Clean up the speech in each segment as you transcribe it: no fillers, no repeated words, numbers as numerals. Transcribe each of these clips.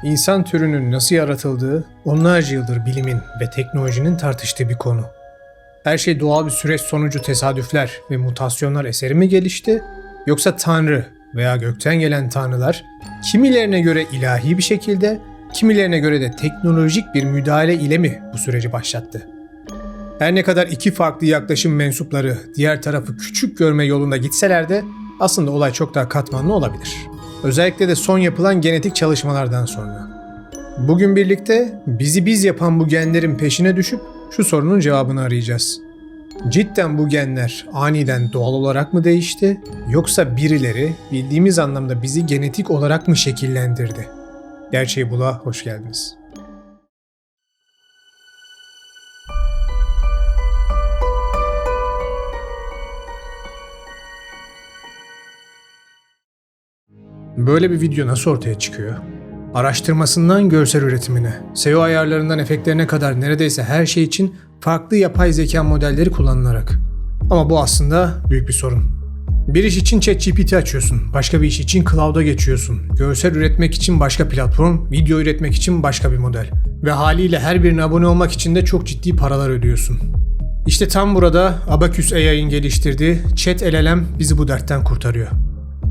İnsan türünün nasıl yaratıldığı, onlarca yıldır bilimin ve teknolojinin tartıştığı bir konu. Her şey doğal bir süreç sonucu tesadüfler ve mutasyonlar eseri mi gelişti, yoksa Tanrı veya gökten gelen tanrılar kimilerine göre ilahi bir şekilde, kimilerine göre de teknolojik bir müdahale ile mi bu süreci başlattı? Her ne kadar iki farklı yaklaşım mensupları diğer tarafı küçük görme yolunda gitseler de aslında olay çok daha katmanlı olabilir. Özellikle de son yapılan genetik çalışmalardan sonra. Bugün birlikte bizi biz yapan bu genlerin peşine düşüp şu sorunun cevabını arayacağız. Cidden bu genler aniden doğal olarak mı değişti, yoksa birileri bildiğimiz anlamda bizi genetik olarak mı şekillendirdi? Gerçeği Bula hoş geldiniz. Böyle bir video nasıl ortaya çıkıyor? Araştırmasından görsel üretimine, SEO ayarlarından efektlerine kadar neredeyse her şey için farklı yapay zeka modelleri kullanılarak. Ama bu aslında büyük bir sorun. Bir iş için ChatGPT açıyorsun, başka bir iş için Cloud'a geçiyorsun, görsel üretmek için başka platform, video üretmek için başka bir model. Ve haliyle her birine abone olmak için de çok ciddi paralar ödüyorsun. İşte tam burada Abacus AI'nin geliştirdiği ChatLLM bizi bu dertten kurtarıyor.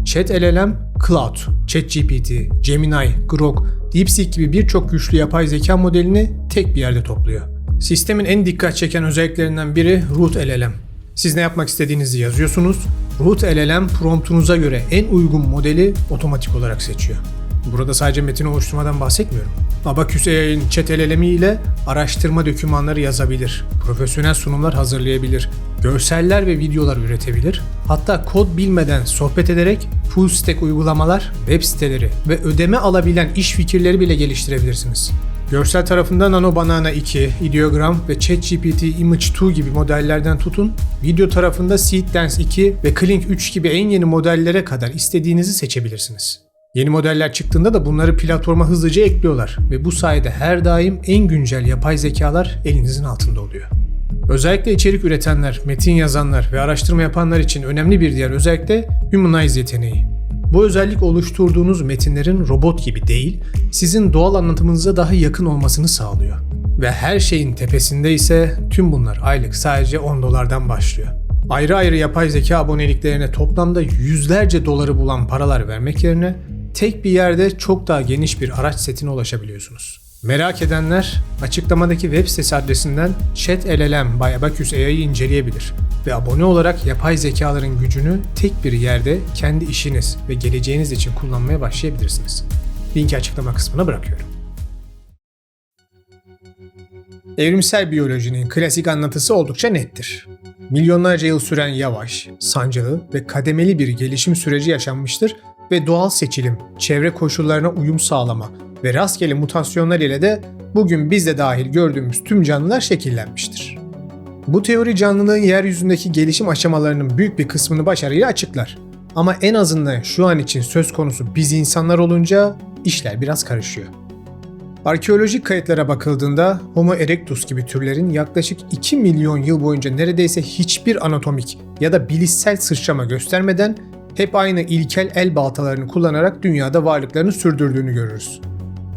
ChatLLM, Cloud, ChatGPT, Gemini, Grok, DeepSeek gibi birçok güçlü yapay zeka modelini tek bir yerde topluyor. Sistemin en dikkat çeken özelliklerinden biri RootLLM. Siz ne yapmak istediğinizi yazıyorsunuz, RootLLM promptunuza göre en uygun modeli otomatik olarak seçiyor. Burada sadece metin oluşturmadan bahsetmiyorum. Abacus AI'nin ChatLLM ile araştırma dokümanları yazabilir, profesyonel sunumlar hazırlayabilir, görseller ve videolar üretebilir, hatta kod bilmeden sohbet ederek full stack uygulamalar, web siteleri ve ödeme alabilen iş fikirleri bile geliştirebilirsiniz. Görsel tarafında Nano Banana 2, Ideogram ve ChatGPT Image 2 gibi modellerden tutun, video tarafında Seedance 2 ve Kling 3 gibi en yeni modellere kadar istediğinizi seçebilirsiniz. Yeni modeller çıktığında da bunları platforma hızlıca ekliyorlar ve bu sayede her daim en güncel yapay zekalar elinizin altında oluyor. Özellikle içerik üretenler, metin yazanlar ve araştırma yapanlar için önemli bir diğer özellik de Humanize yeteneği. Bu özellik oluşturduğunuz metinlerin robot gibi değil, sizin doğal anlatımınıza daha yakın olmasını sağlıyor. Ve her şeyin tepesinde ise tüm bunlar aylık sadece $10'dan başlıyor. Ayrı ayrı yapay zeka aboneliklerine toplamda yüzlerce doları bulan paralar vermek yerine tek bir yerde çok daha geniş bir araç setine ulaşabiliyorsunuz. Merak edenler açıklamadaki web sitesi adresinden ChatLLM by Abacus AI'yi inceleyebilir ve abone olarak yapay zekaların gücünü tek bir yerde kendi işiniz ve geleceğiniz için kullanmaya başlayabilirsiniz. Linki açıklama kısmına bırakıyorum. Evrimsel biyolojinin klasik anlatısı oldukça nettir. Milyonlarca yıl süren yavaş, sancılı ve kademeli bir gelişim süreci yaşanmıştır ve doğal seçilim, çevre koşullarına uyum sağlama ve rastgele mutasyonlar ile de bugün biz de dahil gördüğümüz tüm canlılar şekillenmiştir. Bu teori canlılığın yeryüzündeki gelişim aşamalarının büyük bir kısmını başarıyla açıklar. Ama en azından şu an için söz konusu biz insanlar olunca işler biraz karışıyor. Arkeolojik kayıtlara bakıldığında Homo erectus gibi türlerin yaklaşık 2 milyon yıl boyunca neredeyse hiçbir anatomik ya da bilişsel sıçrama göstermeden hep aynı ilkel el baltalarını kullanarak dünyada varlıklarını sürdürdüğünü görürüz.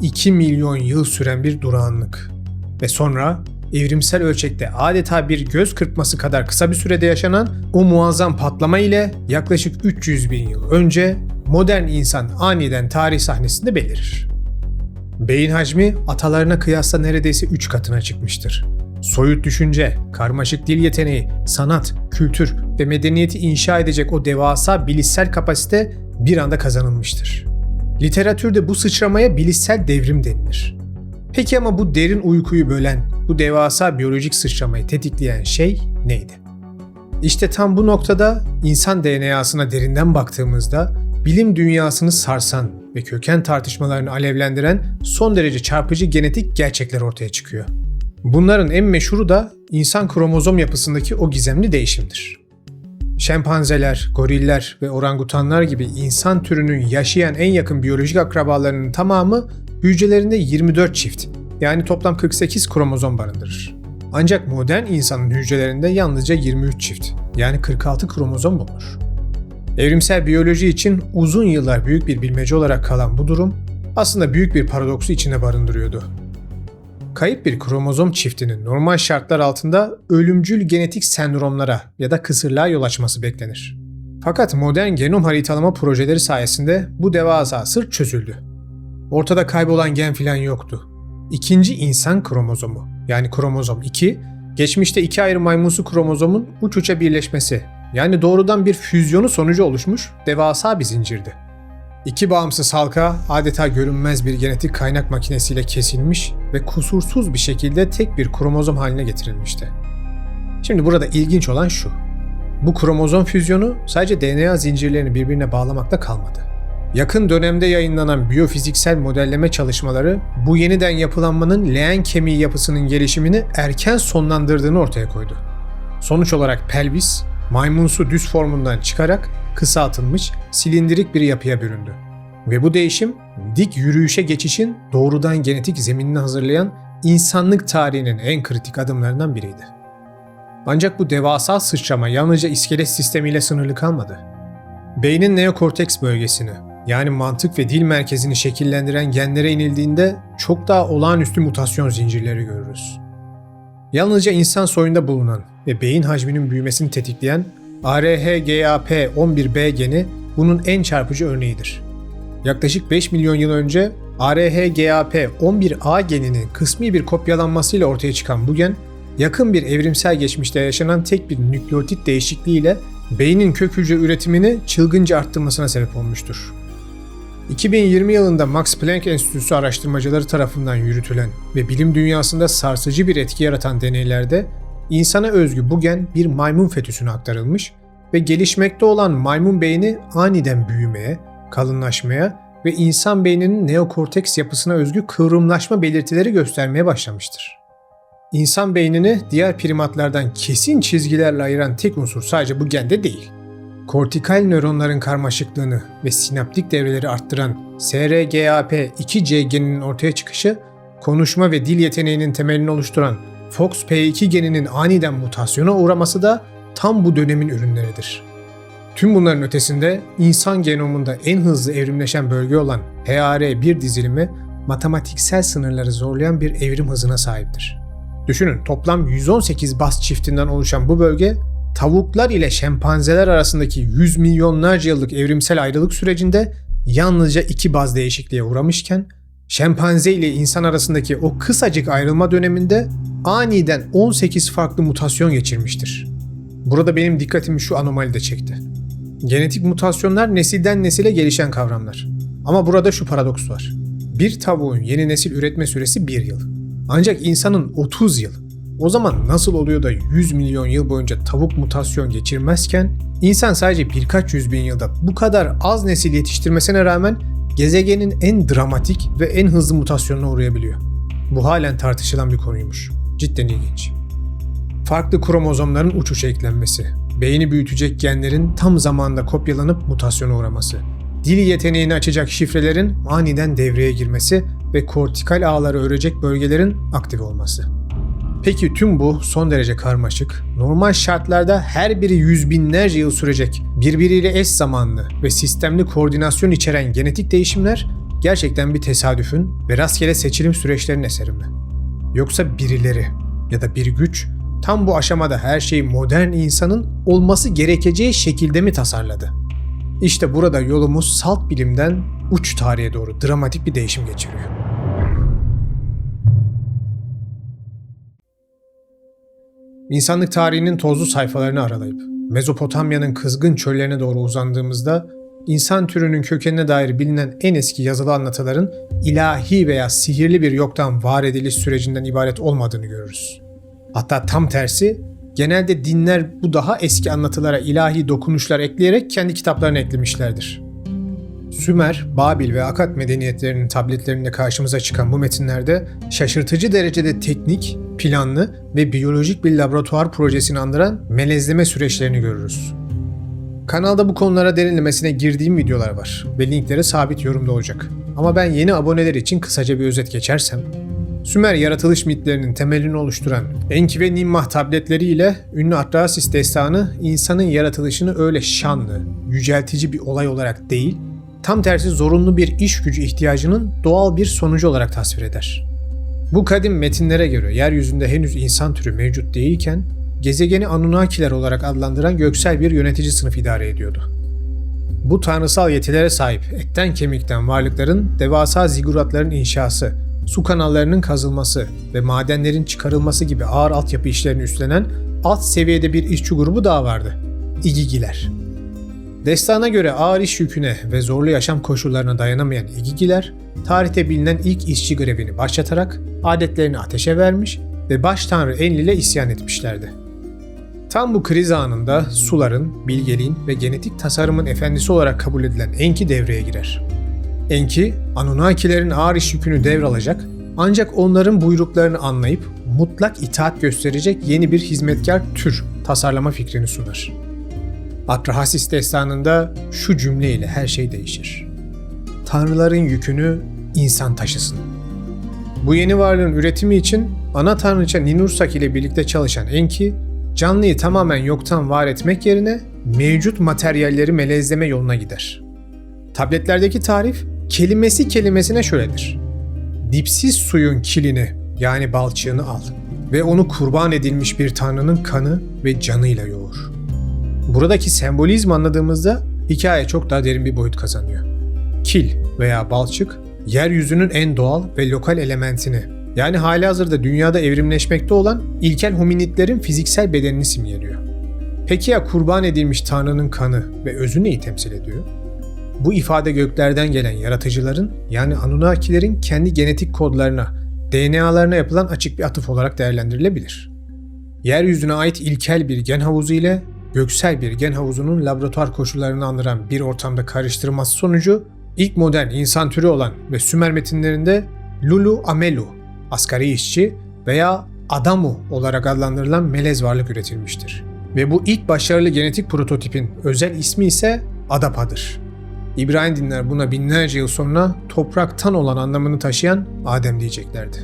2 milyon yıl süren bir durağanlık. Ve sonra evrimsel ölçekte adeta bir göz kırpması kadar kısa bir sürede yaşanan o muazzam patlama ile yaklaşık 300 bin yıl önce modern insan aniden tarih sahnesinde belirir. Beyin hacmi atalarına kıyasla neredeyse 3 katına çıkmıştır. Soyut düşünce, karmaşık dil yeteneği, sanat, kültür ve medeniyeti inşa edecek o devasa bilişsel kapasite bir anda kazanılmıştır. Literatürde bu sıçramaya bilişsel devrim denilir. Peki ama bu derin uykuyu bölen, bu devasa biyolojik sıçramayı tetikleyen şey neydi? İşte tam bu noktada insan DNA'sına derinden baktığımızda bilim dünyasını sarsan ve köken tartışmalarını alevlendiren son derece çarpıcı genetik gerçekler ortaya çıkıyor. Bunların en meşhuru da insan kromozom yapısındaki o gizemli değişimdir. Şempanzeler, goriller ve orangutanlar gibi insan türünün yaşayan en yakın biyolojik akrabalarının tamamı hücrelerinde 24 çift, yani toplam 48 kromozom barındırır. Ancak modern insanın hücrelerinde yalnızca 23 çift, yani 46 kromozom bulunur. Evrimsel biyoloji için uzun yıllar büyük bir bilmece olarak kalan bu durum, aslında büyük bir paradoksu içine barındırıyordu. Kayıp bir kromozom çiftinin normal şartlar altında ölümcül genetik sendromlara ya da kısırlığa yol açması beklenir. Fakat modern genom haritalama projeleri sayesinde bu devasa sır çözüldü. Ortada kaybolan gen filan yoktu. İkinci insan kromozomu, yani kromozom 2, geçmişte iki ayrı maymunsu kromozomun uç uça birleşmesi, yani doğrudan bir füzyonu sonucu oluşmuş devasa bir zincirdi. İki bağımsız halka adeta görünmez bir genetik kaynak makinesiyle kesilmiş ve kusursuz bir şekilde tek bir kromozom haline getirilmişti. Şimdi burada ilginç olan şu: bu kromozom füzyonu sadece DNA zincirlerini birbirine bağlamakta kalmadı. Yakın dönemde yayınlanan biyofiziksel modelleme çalışmaları bu yeniden yapılanmanın leğen kemiği yapısının gelişimini erken sonlandırdığını ortaya koydu. Sonuç olarak pelvis, maymunsu düz formundan çıkarak kısaltılmış, silindirik bir yapıya büründü. Ve bu değişim, dik yürüyüşe geçişin doğrudan genetik zeminini hazırlayan insanlık tarihinin en kritik adımlarından biriydi. Ancak bu devasa sıçrama yalnızca iskelet sistemiyle sınırlı kalmadı. Beynin neokorteks bölgesini, yani mantık ve dil merkezini şekillendiren genlere inildiğinde çok daha olağanüstü mutasyon zincirleri görürüz. Yalnızca insan soyunda bulunan ve beyin hacminin büyümesini tetikleyen ARHGAP11B geni bunun en çarpıcı örneğidir. Yaklaşık 5 milyon yıl önce ARHGAP11A geninin kısmi bir kopyalanmasıyla ortaya çıkan bu gen, yakın bir evrimsel geçmişte yaşanan tek bir nükleotit değişikliğiyle beynin kök hücre üretimini çılgınca arttırmasına sebep olmuştur. 2020 yılında Max Planck Enstitüsü araştırmacıları tarafından yürütülen ve bilim dünyasında sarsıcı bir etki yaratan deneylerde insana özgü bu gen bir maymun fetüsüne aktarılmış ve gelişmekte olan maymun beyni aniden büyümeye, kalınlaşmaya ve insan beyninin neokorteks yapısına özgü kıvrımlaşma belirtileri göstermeye başlamıştır. İnsan beynini diğer primatlardan kesin çizgilerle ayıran tek unsur sadece bu gende değil. Kortikal nöronların karmaşıklığını ve sinaptik devreleri arttıran SRGAP2C geninin ortaya çıkışı, konuşma ve dil yeteneğinin temelini oluşturan FOXP2 geninin aniden mutasyona uğraması da tam bu dönemin ürünleridir. Tüm bunların ötesinde insan genomunda en hızlı evrimleşen bölge olan HAR1 dizilimi matematiksel sınırları zorlayan bir evrim hızına sahiptir. Düşünün, toplam 118 baz çiftinden oluşan bu bölge, tavuklar ile şempanzeler arasındaki 100 milyonlarca yıllık evrimsel ayrılık sürecinde yalnızca 2 baz değişikliğe uğramışken, şempanze ile insan arasındaki o kısacık ayrılma döneminde aniden 18 farklı mutasyon geçirmiştir. Burada benim dikkatimi şu anomali de çekti. Genetik mutasyonlar nesilden nesile gelişen kavramlar. Ama burada şu paradoks var. Bir tavuğun yeni nesil üretme süresi 1 yıl. Ancak insanın 30 yıl. O zaman nasıl oluyor da 100 milyon yıl boyunca tavuk mutasyon geçirmezken, insan sadece birkaç yüz bin yılda bu kadar az nesil yetiştirmesine rağmen gezegenin en dramatik ve en hızlı mutasyonuna uğrayabiliyor. Bu halen tartışılan bir konuymuş. Cidden ilginç. Farklı kromozomların uç uça eklenmesi, beyni büyütecek genlerin tam zamanında kopyalanıp mutasyona uğraması, dil yeteneğini açacak şifrelerin aniden devreye girmesi ve kortikal ağları örecek bölgelerin aktif olması. Peki tüm bu son derece karmaşık, normal şartlarda her biri yüz binlerce yıl sürecek, birbiriyle eş zamanlı ve sistemli koordinasyon içeren genetik değişimler gerçekten bir tesadüfün ve rastgele seçilim süreçlerinin eseri mi? Yoksa birileri ya da bir güç tam bu aşamada her şeyi modern insanın olması gerekeceği şekilde mi tasarladı? İşte burada yolumuz salt bilimden uç tarihe doğru dramatik bir değişim geçiriyor. İnsanlık tarihinin tozlu sayfalarını aralayıp Mezopotamya'nın kızgın çöllerine doğru uzandığımızda insan türünün kökenine dair bilinen en eski yazılı anlatıların ilahi veya sihirli bir yoktan var ediliş sürecinden ibaret olmadığını görürüz. Hatta tam tersi, genelde dinler bu daha eski anlatılara ilahi dokunuşlar ekleyerek kendi kitaplarına eklemişlerdir. Sümer, Babil ve Akkad medeniyetlerinin tabletlerinde karşımıza çıkan bu metinlerde şaşırtıcı derecede teknik, planlı ve biyolojik bir laboratuvar projesini andıran melezleme süreçlerini görürüz. Kanalda bu konulara derinlemesine girdiğim videolar var ve linkleri sabit yorumda olacak. Ama ben yeni aboneler için kısaca bir özet geçersem, Sümer yaratılış mitlerinin temelini oluşturan Enki ve Nimmah tabletleriyle ünlü Atrahasis destanı insanın yaratılışını öyle şanlı, yüceltici bir olay olarak değil, tam tersi zorunlu bir iş gücü ihtiyacının doğal bir sonucu olarak tasvir eder. Bu kadim metinlere göre yeryüzünde henüz insan türü mevcut değilken, gezegeni Anunnakiler olarak adlandıran göksel bir yönetici sınıf idare ediyordu. Bu tanrısal yetilere sahip etten kemikten varlıkların devasa ziguratların inşası, su kanallarının kazılması ve madenlerin çıkarılması gibi ağır altyapı işlerini üstlenen alt seviyede bir işçi grubu daha vardı. İgigiler. Destana göre ağır iş yüküne ve zorlu yaşam koşullarına dayanamayan İgigiler, tarihte bilinen ilk işçi grevini başlatarak adetlerini ateşe vermiş ve baş tanrı Enlil'e isyan etmişlerdi. Tam bu kriz anında suların, bilgeliğin ve genetik tasarımın efendisi olarak kabul edilen Enki devreye girer. Enki, Anunnakilerin ağır iş yükünü devralacak ancak onların buyruklarını anlayıp mutlak itaat gösterecek yeni bir hizmetkar tür tasarlama fikrini sunar. Atrahasis destanında şu cümleyle her şey değişir. Tanrıların yükünü insan taşısın. Bu yeni varlığın üretimi için ana tanrıça Ninursak ile birlikte çalışan Enki, canlıyı tamamen yoktan var etmek yerine mevcut materyalleri melezleme yoluna gider. Tabletlerdeki tarif kelimesi kelimesine şöyledir. Dipsiz suyun kilini yani balçığını al ve onu kurban edilmiş bir tanrının kanı ve canıyla yoğur. Buradaki sembolizm anladığımızda hikaye çok daha derin bir boyut kazanıyor. Kil veya balçık, yeryüzünün en doğal ve lokal elementini, yani halihazırda dünyada evrimleşmekte olan ilkel hominidlerin fiziksel bedenini simgeliyor. Peki ya kurban edilmiş tanrının kanı ve özü neyi temsil ediyor? Bu ifade göklerden gelen yaratıcıların, yani Anunnakilerin kendi genetik kodlarına, DNA'larına yapılan açık bir atıf olarak değerlendirilebilir. Yeryüzüne ait ilkel bir gen havuzu ile göksel bir gen havuzunun laboratuvar koşullarını andıran bir ortamda karıştırılması sonucu ilk modern insan türü olan ve Sümer metinlerinde Lulu Amelu, asgari işçi veya Adamu olarak adlandırılan melez varlık üretilmiştir. Ve bu ilk başarılı genetik prototipin özel ismi ise Adapa'dır. İbrani dinler buna binlerce yıl sonra topraktan olan anlamını taşıyan Adem diyeceklerdi.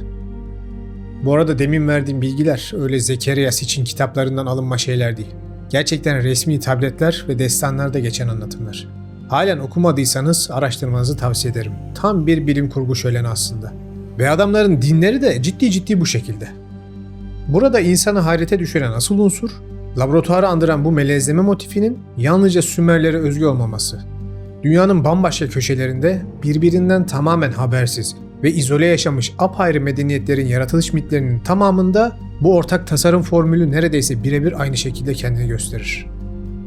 Bu arada demin verdiğim bilgiler öyle Zekerias için kitaplarından alınma şeyler değil. Gerçekten resmi tabletler ve destanlarda geçen anlatımlar. Halen okumadıysanız araştırmanızı tavsiye ederim. Tam bir bilim kurgu şöleni aslında. Ve adamların dinleri de ciddi bu şekilde. Burada insanı hayrete düşüren asıl unsur, laboratuvarı andıran bu melezleme motifinin yalnızca Sümerlere özgü olmaması. Dünyanın bambaşka köşelerinde birbirinden tamamen habersiz ve izole yaşamış apayrı medeniyetlerin yaratılış mitlerinin tamamında bu ortak tasarım formülü neredeyse birebir aynı şekilde kendini gösterir.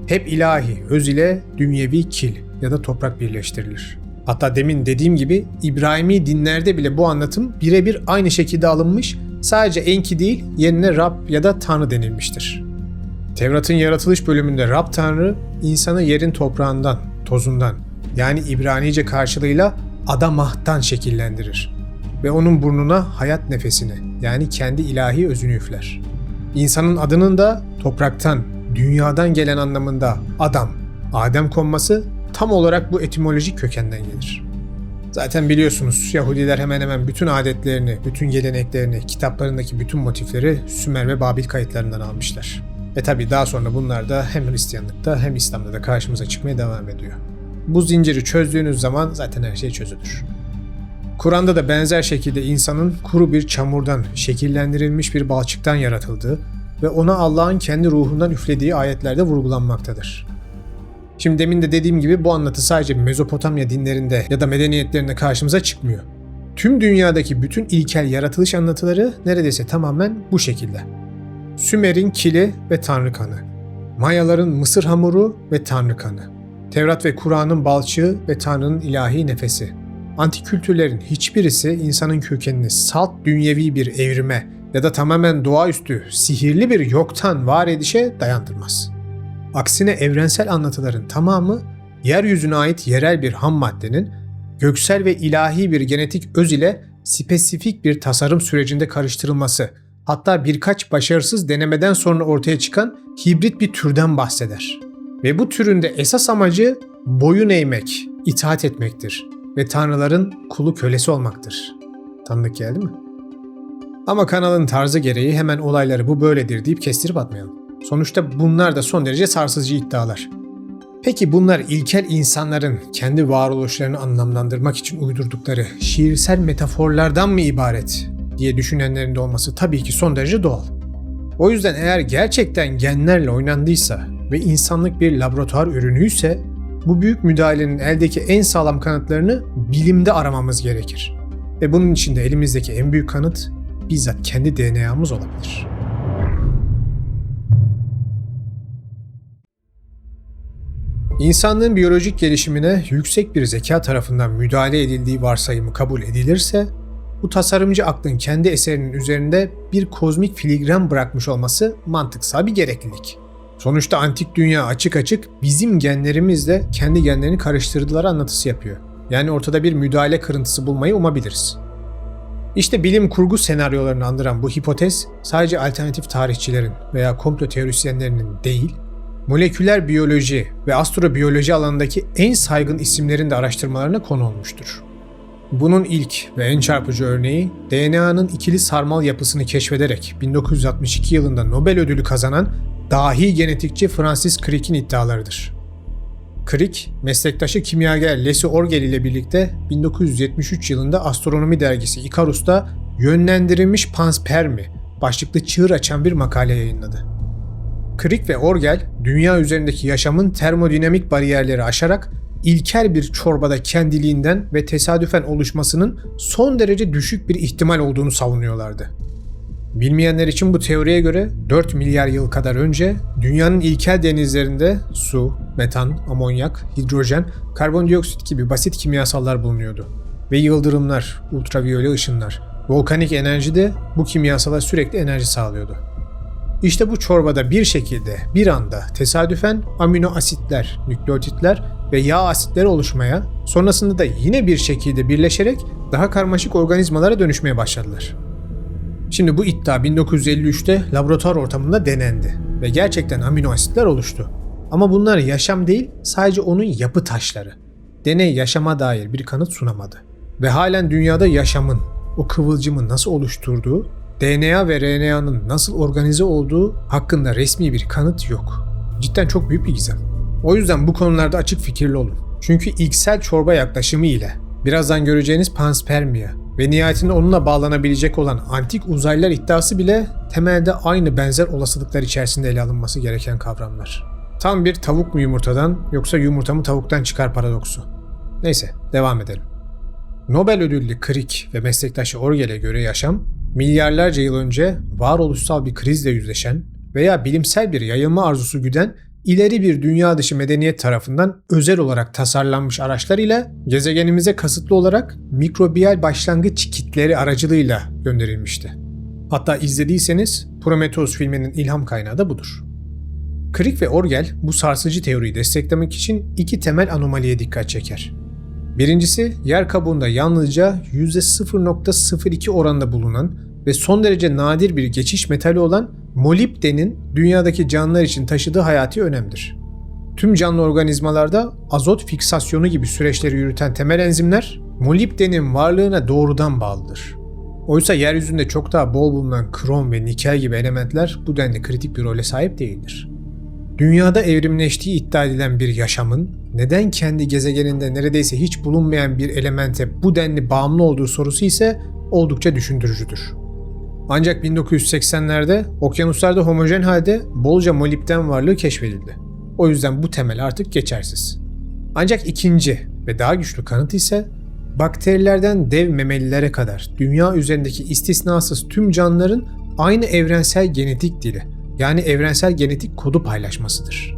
Hep ilahi, öz ile dünyevi kil ya da toprak birleştirilir. Hatta demin dediğim gibi İbrahimi dinlerde bile bu anlatım birebir aynı şekilde alınmış, sadece Enki değil yerine Rab ya da Tanrı denilmiştir. Tevrat'ın yaratılış bölümünde Rab Tanrı insanı yerin toprağından, tozundan, yani İbranice karşılığıyla Adamah'tan şekillendirir ve onun burnuna hayat nefesini, yani kendi ilahi özünü üfler. İnsanın adının da topraktan, dünyadan gelen anlamında Adam, Adem konması tam olarak bu etimolojik kökenden gelir. Zaten biliyorsunuz Yahudiler hemen hemen bütün adetlerini, bütün geleneklerini, kitaplarındaki bütün motifleri Sümer ve Babil kayıtlarından almışlar. Tabi daha sonra bunlar da hem Hristiyanlıkta hem İslam'da da karşımıza çıkmaya devam ediyor. Bu zinciri çözdüğünüz zaman zaten her şey çözülür. Kur'an'da da benzer şekilde insanın kuru bir çamurdan şekillendirilmiş bir balçıktan yaratıldığı ve ona Allah'ın kendi ruhundan üflediği ayetlerde vurgulanmaktadır. Şimdi demin de dediğim gibi bu anlatı sadece Mezopotamya dinlerinde ya da medeniyetlerinde karşımıza çıkmıyor. Tüm dünyadaki bütün ilkel yaratılış anlatıları neredeyse tamamen bu şekilde. Sümer'in kili ve tanrı kanı, Mayaların mısır hamuru ve tanrı kanı, Tevrat ve Kur'an'ın balçığı ve Tanrı'nın ilahi nefesi. Antik kültürlerin hiçbirisi insanın kökenini salt dünyevi bir evrime ya da tamamen doğaüstü, sihirli bir yoktan var edişe dayandırmaz. Aksine evrensel anlatıların tamamı yeryüzüne ait yerel bir ham maddenin göksel ve ilahi bir genetik öz ile spesifik bir tasarım sürecinde karıştırılması, hatta birkaç başarısız denemeden sonra ortaya çıkan hibrit bir türden bahseder. Ve bu türün de esas amacı boyun eğmek, itaat etmektir ve tanrıların kulu kölesi olmaktır. Tanıdık geldi mi? Ama kanalın tarzı gereği hemen olayları bu böyledir deyip kestirip atmayalım. Sonuçta bunlar da son derece sarsıcı iddialar. Peki bunlar ilkel insanların kendi varoluşlarını anlamlandırmak için uydurdukları şiirsel metaforlardan mı ibaret diye düşünenlerin de olması tabii ki son derece doğal. O yüzden eğer gerçekten genlerle oynandıysa ve insanlık bir laboratuvar ürünüyse bu büyük müdahalenin eldeki en sağlam kanıtlarını bilimde aramamız gerekir. Ve bunun için de elimizdeki en büyük kanıt bizzat kendi DNA'mız olabilir. İnsanlığın biyolojik gelişimine yüksek bir zeka tarafından müdahale edildiği varsayımı kabul edilirse, bu tasarımcı aklın kendi eserinin üzerinde bir kozmik filigran bırakmış olması mantıksal bir gereklilik. Sonuçta antik dünya açık açık bizim genlerimizle kendi genlerini karıştırdılar anlatısı yapıyor. Yani ortada bir müdahale kırıntısı bulmayı umabiliriz. İşte bilim kurgu senaryolarını andıran bu hipotez sadece alternatif tarihçilerin veya komplo teorisyenlerinin değil, moleküler biyoloji ve astrobiyoloji alanındaki en saygın isimlerin de araştırmalarına konu olmuştur. Bunun ilk ve en çarpıcı örneği DNA'nın ikili sarmal yapısını keşfederek 1962 yılında Nobel ödülü kazanan dahi genetikçi Francis Crick'in iddialarıdır. Crick, meslektaşı kimyager Leslie Orgel ile birlikte 1973 yılında Astronomi dergisi Icarus'ta Yönlendirilmiş Panspermi başlıklı çığır açan bir makale yayınladı. Crick ve Orgel, dünya üzerindeki yaşamın termodinamik bariyerleri aşarak ilkel bir çorbada kendiliğinden ve tesadüfen oluşmasının son derece düşük bir ihtimal olduğunu savunuyorlardı. Bilmeyenler için bu teoriye göre 4 milyar yıl kadar önce dünyanın ilkel denizlerinde su, metan, amonyak, hidrojen, karbondioksit gibi basit kimyasallar bulunuyordu. Ve yıldırımlar, ultraviyole ışınlar, volkanik enerji de bu kimyasala sürekli enerji sağlıyordu. İşte bu çorbada bir şekilde bir anda tesadüfen amino asitler, nükleotitler ve yağ asitleri oluşmaya, sonrasında da yine bir şekilde birleşerek daha karmaşık organizmalara dönüşmeye başladılar. Şimdi bu iddia 1953'te laboratuvar ortamında denendi ve gerçekten amino asitler oluştu. Ama bunlar yaşam değil, sadece onun yapı taşları. Deney yaşama dair bir kanıt sunamadı. Ve halen dünyada yaşamın, o kıvılcımı nasıl oluşturduğu, DNA ve RNA'nın nasıl organize olduğu hakkında resmi bir kanıt yok. Cidden çok büyük bir gizem. O yüzden bu konularda açık fikirli olun. Çünkü ilksel çorba yaklaşımı ile birazdan göreceğiniz panspermia ve nihayetinde onunla bağlanabilecek olan antik uzaylılar iddiası bile temelde aynı benzer olasılıklar içerisinde ele alınması gereken kavramlar. Tam bir tavuk mu yumurtadan yoksa yumurta mı tavuktan çıkar paradoksu. Neyse, devam edelim. Nobel ödüllü Crick ve meslektaşı Orgel'e göre yaşam, milyarlarca yıl önce varoluşsal bir krizle yüzleşen veya bilimsel bir yayılma arzusu güden ileri bir dünya dışı medeniyet tarafından özel olarak tasarlanmış araçlar ile gezegenimize kasıtlı olarak mikrobiyal başlangıç kitleri aracılığıyla gönderilmişti. Hatta izlediyseniz Prometheus filminin ilham kaynağı da budur. Crick ve Orgel bu sarsıcı teoriyi desteklemek için iki temel anomaliye dikkat çeker. Birincisi, yer kabuğunda yalnızca %0.02 oranında bulunan ve son derece nadir bir geçiş metali olan molibdenin dünyadaki canlılar için taşıdığı hayati önemdir. Tüm canlı organizmalarda azot fiksasyonu gibi süreçleri yürüten temel enzimler molibdenin varlığına doğrudan bağlıdır. Oysa yeryüzünde çok daha bol bulunan krom ve nikel gibi elementler bu denli kritik bir role sahip değildir. Dünyada evrimleştiği iddia edilen bir yaşamın neden kendi gezegeninde neredeyse hiç bulunmayan bir elemente bu denli bağımlı olduğu sorusu ise oldukça düşündürücüdür. Ancak 1980'lerde okyanuslarda homojen halde bolca molibden varlığı keşfedildi. O yüzden bu temel artık geçersiz. Ancak ikinci ve daha güçlü kanıt ise bakterilerden dev memelilere kadar dünya üzerindeki istisnasız tüm canlıların aynı evrensel genetik dili, yani evrensel genetik kodu paylaşmasıdır.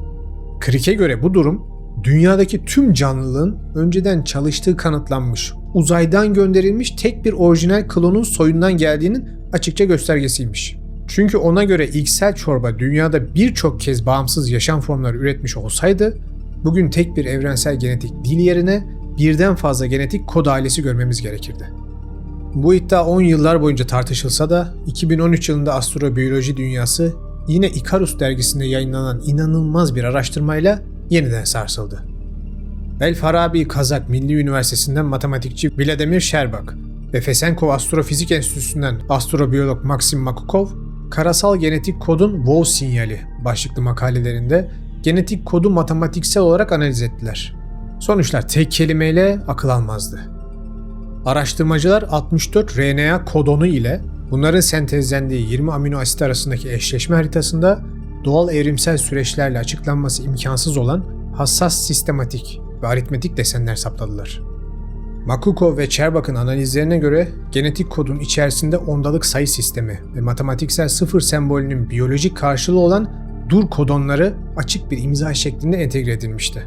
Crick'e göre bu durum, dünyadaki tüm canlılığın önceden çalıştığı kanıtlanmış, uzaydan gönderilmiş tek bir orijinal klonun soyundan geldiğinin açıkça göstergesiymiş. Çünkü ona göre ilksel çorba dünyada birçok kez bağımsız yaşam formları üretmiş olsaydı, bugün tek bir evrensel genetik dil yerine birden fazla genetik kod ailesi görmemiz gerekirdi. Bu iddia 10 yıllar boyunca tartışılsa da 2013 yılında astrobiyoloji dünyası yine Icarus dergisinde yayınlanan inanılmaz bir araştırmayla yeniden sarsıldı. El Farabi Kazak Milli Üniversitesi'nden matematikçi Vladimir Sherbak ve Fesenkov Astrofizik Enstitüsü'nden astrobiyolog Maxim Makukov, karasal genetik kodun wow sinyali başlıklı makalelerinde genetik kodu matematiksel olarak analiz ettiler. Sonuçlar tek kelimeyle akıl almazdı. Araştırmacılar 64 RNA kodonu ile bunların sentezlendiği 20 amino asit arasındaki eşleşme haritasında doğal evrimsel süreçlerle açıklanması imkansız olan hassas sistematik ve aritmetik desenler saptadılar. Makukov ve Cherbak'ın analizlerine göre genetik kodun içerisinde ondalık sayı sistemi ve matematiksel sıfır sembolünün biyolojik karşılığı olan dur kodonları açık bir imza şeklinde entegre edilmişti.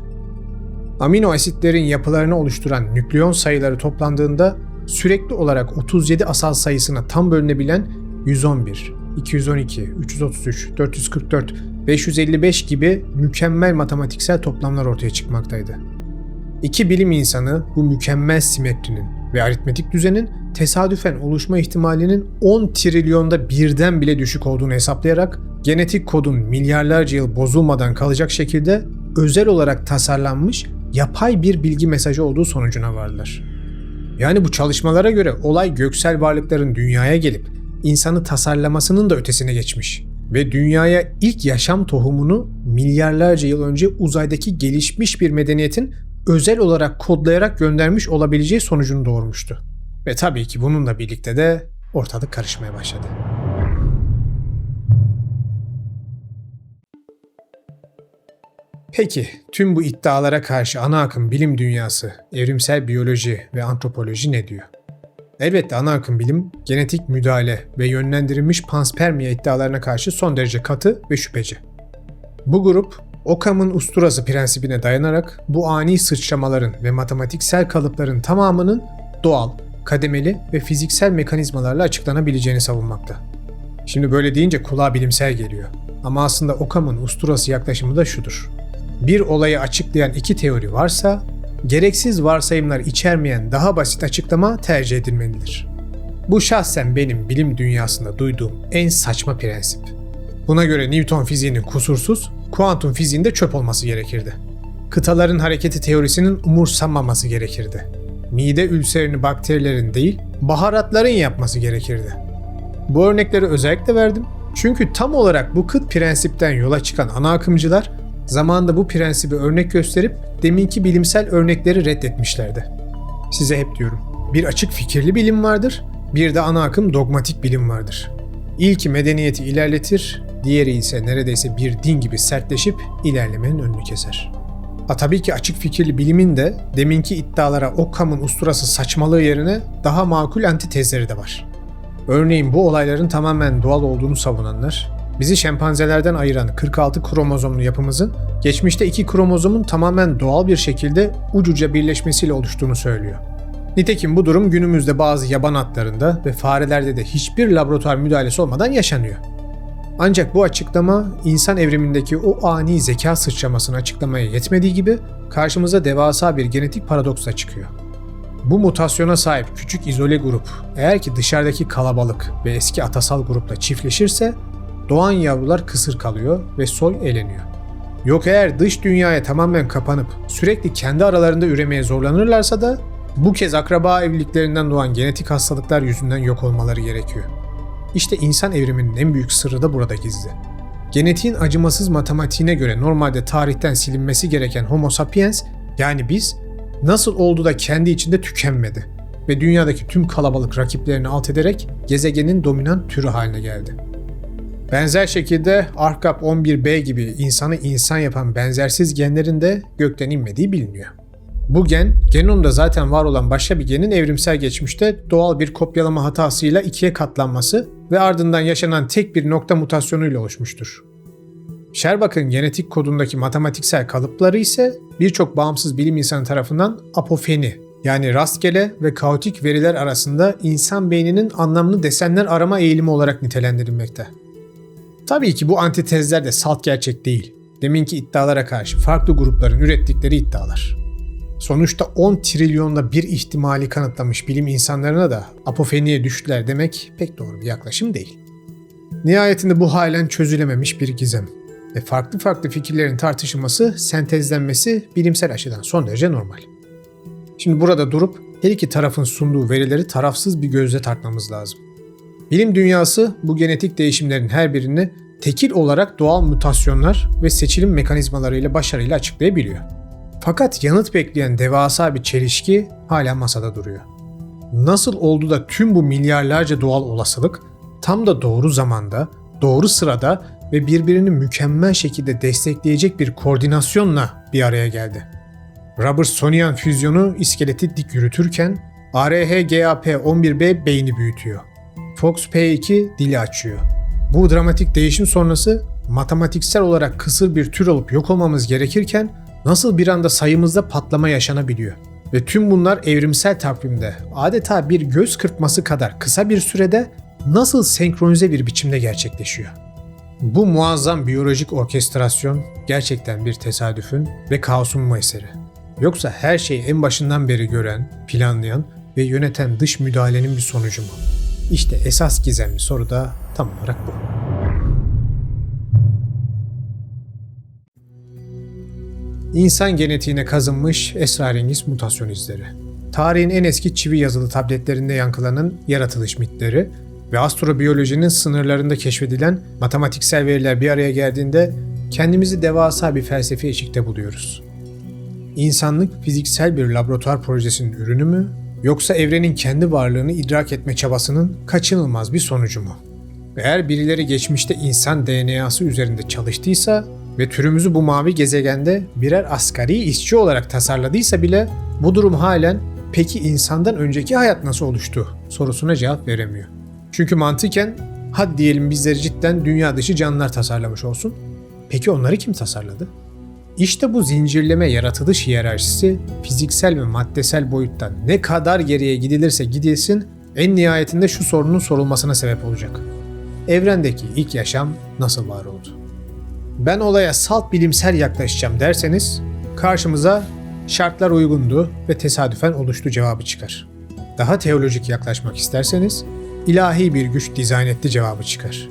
Amino asitlerin yapılarını oluşturan nükleon sayıları toplandığında sürekli olarak 37 asal sayısına tam bölünebilen 111, 212, 333, 444, 555 gibi mükemmel matematiksel toplamlar ortaya çıkmaktaydı. İki bilim insanı bu mükemmel simetrinin ve aritmetik düzenin tesadüfen oluşma ihtimalinin 10 trilyonda birden bile düşük olduğunu hesaplayarak genetik kodun milyarlarca yıl bozulmadan kalacak şekilde özel olarak tasarlanmış yapay bir bilgi mesajı olduğu sonucuna vardılar. Yani bu çalışmalara göre olay göksel varlıkların dünyaya gelip insanı tasarlamasının da ötesine geçmiş ve dünyaya ilk yaşam tohumunu milyarlarca yıl önce uzaydaki gelişmiş bir medeniyetin özel olarak kodlayarak göndermiş olabileceği sonucunu doğurmuştu. Ve tabii ki bununla birlikte de ortalık karışmaya başladı. Peki, tüm bu iddialara karşı ana akım bilim dünyası, evrimsel biyoloji ve antropoloji ne diyor? Elbette ana akım bilim, genetik müdahale ve yönlendirilmiş panspermia iddialarına karşı son derece katı ve şüpheci. Bu grup, Occam'ın usturası prensibine dayanarak bu ani sıçramaların ve matematiksel kalıpların tamamının doğal, kademeli ve fiziksel mekanizmalarla açıklanabileceğini savunmakta. Şimdi böyle deyince kulağa bilimsel geliyor. Ama aslında Occam'ın usturası yaklaşımı da şudur. Bir olayı açıklayan iki teori varsa, gereksiz varsayımlar içermeyen daha basit açıklama tercih edilmelidir. Bu şahsen benim bilim dünyasında duyduğum en saçma prensip. Buna göre Newton fiziğinin kusursuz, kuantum fiziğinde çöp olması gerekirdi. Kıtaların hareketi teorisinin umursanmaması gerekirdi. Mide ülserini bakterilerin değil, baharatların yapması gerekirdi. Bu örnekleri özellikle verdim. Çünkü tam olarak bu kıt prensipten yola çıkan ana akımcılar zamanında bu prensibi örnek gösterip deminki bilimsel örnekleri reddetmişlerdi. Size hep diyorum, bir açık fikirli bilim vardır, bir de ana akım dogmatik bilim vardır. İlki medeniyeti ilerletir, diğeri ise neredeyse bir din gibi sertleşip ilerlemenin önünü keser. Tabii ki açık fikirli bilimin de deminki iddialara Occam'ın usturası saçmalığı yerine daha makul antitezleri de var. Örneğin bu olayların tamamen doğal olduğunu savunanlar, bizi şempanzelerden ayıran 46 kromozomlu yapımızın geçmişte 2 kromozomun tamamen doğal bir şekilde ucuca birleşmesiyle oluştuğunu söylüyor. Nitekim bu durum günümüzde bazı yaban atlarında ve farelerde de hiçbir laboratuvar müdahalesi olmadan yaşanıyor. Ancak bu açıklama insan evrimindeki o ani zeka sıçramasını açıklamaya yetmediği gibi karşımıza devasa bir genetik paradoksla çıkıyor. Bu mutasyona sahip küçük izole grup eğer ki dışarıdaki kalabalık ve eski atasal grupla çiftleşirse doğan yavrular kısır kalıyor ve soy eleniyor. Yok eğer dış dünyaya tamamen kapanıp sürekli kendi aralarında üremeye zorlanırlarsa da bu kez akraba evliliklerinden doğan genetik hastalıklar yüzünden yok olmaları gerekiyor. İşte insan evriminin en büyük sırrı da burada gizli. Genetiğin acımasız matematiğine göre normalde tarihten silinmesi gereken Homo sapiens, yani biz, nasıl oldu da kendi içinde tükenmedi ve dünyadaki tüm kalabalık rakiplerini alt ederek gezegenin dominant türü haline geldi. Benzer şekilde ARCAP11B gibi insanı insan yapan benzersiz genlerin de gökten inmediği biliniyor. Bu gen, genomda zaten var olan başka bir genin evrimsel geçmişte doğal bir kopyalama hatasıyla ikiye katlanması ve ardından yaşanan tek bir nokta mutasyonuyla oluşmuştur. Cherbak'ın genetik kodundaki matematiksel kalıpları ise birçok bağımsız bilim insanı tarafından apofeni, yani rastgele ve kaotik veriler arasında insan beyninin anlamlı desenler arama eğilimi olarak nitelendirilmekte. Tabii ki bu antitezler de salt gerçek değil. Deminki iddialara karşı farklı grupların ürettikleri iddialar. Sonuçta 10 trilyonda bir ihtimali kanıtlamış bilim insanlarına da apofeniye düştüler demek pek doğru bir yaklaşım değil. Nihayetinde bu halen çözülememiş bir gizem ve farklı fikirlerin tartışılması, sentezlenmesi bilimsel açıdan son derece normal. Şimdi burada durup her iki tarafın sunduğu verileri tarafsız bir gözle tartmamız lazım. Bilim dünyası bu genetik değişimlerin her birini tekil olarak doğal mutasyonlar ve seçilim mekanizmalarıyla başarıyla açıklayabiliyor. Fakat yanıt bekleyen devasa bir çelişki hala masada duruyor. Nasıl oldu da tüm bu milyarlarca doğal olasılık tam da doğru zamanda, doğru sırada ve birbirini mükemmel şekilde destekleyecek bir koordinasyonla bir araya geldi? Robertsonian füzyonu iskeleti dik yürütürken ARHGAP11B beyni büyütüyor. FOXP2 dili açıyor. Bu dramatik değişim sonrası matematiksel olarak kısır bir tür olup yok olmamız gerekirken nasıl bir anda sayımızda patlama yaşanabiliyor? Ve tüm bunlar evrimsel takvimde adeta bir göz kırpması kadar kısa bir sürede nasıl senkronize bir biçimde gerçekleşiyor? Bu muazzam biyolojik orkestrasyon gerçekten bir tesadüfün ve kaosun mu eseri? Yoksa her şeyi en başından beri gören, planlayan ve yöneten dış müdahalenin bir sonucu mu? İşte esas gizemli soru da tam olarak bu. İnsan genetiğine kazınmış esrarengiz mutasyon izleri. Tarihin en eski çivi yazılı tabletlerinde yankılanan yaratılış mitleri ve astrobiyolojinin sınırlarında keşfedilen matematiksel veriler bir araya geldiğinde kendimizi devasa bir felsefi eşikte buluyoruz. İnsanlık fiziksel bir laboratuvar projesinin ürünü mü, yoksa evrenin kendi varlığını idrak etme çabasının kaçınılmaz bir sonucu mu? Eğer birileri geçmişte insan DNA'sı üzerinde çalıştıysa ve türümüzü bu mavi gezegende birer asgari işçi olarak tasarladıysa bile bu durum halen "peki insandan önceki hayat nasıl oluştu?" sorusuna cevap veremiyor. Çünkü mantıken hadi diyelim bizleri cidden dünya dışı canlılar tasarlamış olsun. Peki onları kim tasarladı? İşte bu zincirleme yaratılış hiyerarşisi fiziksel ve maddesel boyuttan ne kadar geriye gidilirse gidilsin en nihayetinde şu sorunun sorulmasına sebep olacak. Evrendeki ilk yaşam nasıl var oldu? Ben olaya salt bilimsel yaklaşacağım derseniz karşımıza şartlar uygundu ve tesadüfen oluştu cevabı çıkar. Daha teolojik yaklaşmak isterseniz ilahi bir güç dizayn etti cevabı çıkar.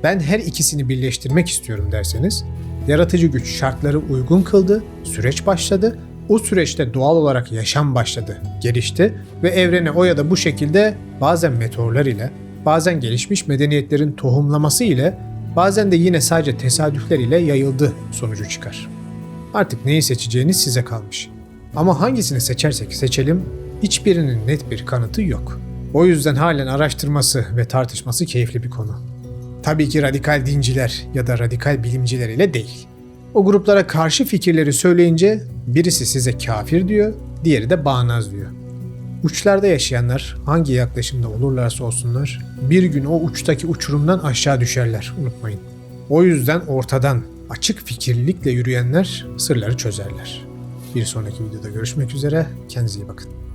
Ben her ikisini birleştirmek istiyorum derseniz yaratıcı güç şartları uygun kıldı, süreç başladı, o süreçte doğal olarak yaşam başladı, gelişti ve evrene o ya da bu şekilde bazen meteorlar ile, bazen gelişmiş medeniyetlerin tohumlaması ile, bazen de yine sadece tesadüfler ile yayıldı sonucu çıkar. Artık neyi seçeceğiniz size kalmış. Ama hangisini seçersek seçelim, hiçbirinin net bir kanıtı yok. O yüzden halen araştırması ve tartışması keyifli bir konu. Tabii ki radikal dinciler ya da radikal bilimciler ile değil. O gruplara karşı fikirleri söyleyince birisi size kafir diyor, diğeri de bağnaz diyor. Uçlarda yaşayanlar hangi yaklaşımda olurlarsa olsunlar bir gün o uçtaki uçurumdan aşağı düşerler, unutmayın. O yüzden ortadan açık fikirlilikle yürüyenler sırları çözerler. Bir sonraki videoda görüşmek üzere, kendinize iyi bakın.